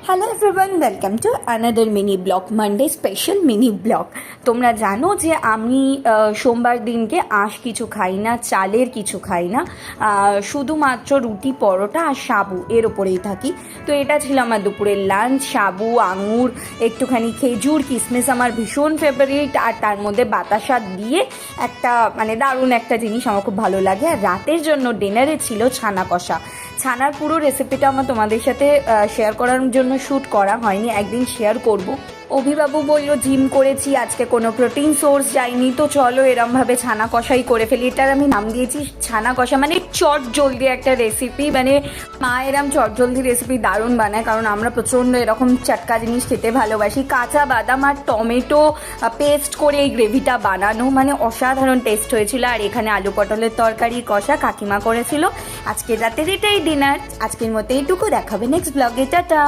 Hello everyone, welcome to another mini blog, Monday special mini blog. তোমরা জানো যে আমি সোমবার দিনকে আঁশ কিছু খাই না, চালের কিছু খাই না, শুধুমাত্র রুটি, পরোটা আর সাবু এর ওপরেই থাকি। তো এটা ছিল আমার দুপুরের লাঞ্চ। সাবু, আঙুর, একটুখানি খেজুর, কিশমিশ আমার ভীষণ ফেভারিট, আর তার মধ্যে বাতাসা দিয়ে একটা দারুণ একটা জিনিস আমার খুব ভালো লাগে। আর রাতের জন্য ডিনারে ছিল ছানা কষা। ছানার পুরো রেসিপিটা আমার তোমাদের সাথে শেয়ার করার জন্য শ্যুট করা হয়নি, একদিন শেয়ার করব। অভিবাবু বলল জিম করেছি, আজকে কোনো প্রোটিন সোর্স যায়নি, তো চলো এরমভাবে ছানা কষাই করে ফেলি। এটার আমি নাম দিয়েছি ছানা কষা, চট জলদি একটা রেসিপি। মা এরম চট জলদি রেসিপি দারুণ বানায়, কারণ আমরা প্রচণ্ড এরকম চটকা জিনিস খেতে ভালোবাসি। কাঁচা বাদাম আর টমেটো পেস্ট করে এই গ্রেভিটা বানানো, অসাধারণ টেস্ট হয়েছিল। আর এখানে আলু পটলের তরকারি কষা কাকিমা করেছিল। আজকে রাতের এটাই ডিনার। আজকের মতো এইটুকু, দেখাবে নেক্সট ব্লগে। টাটা।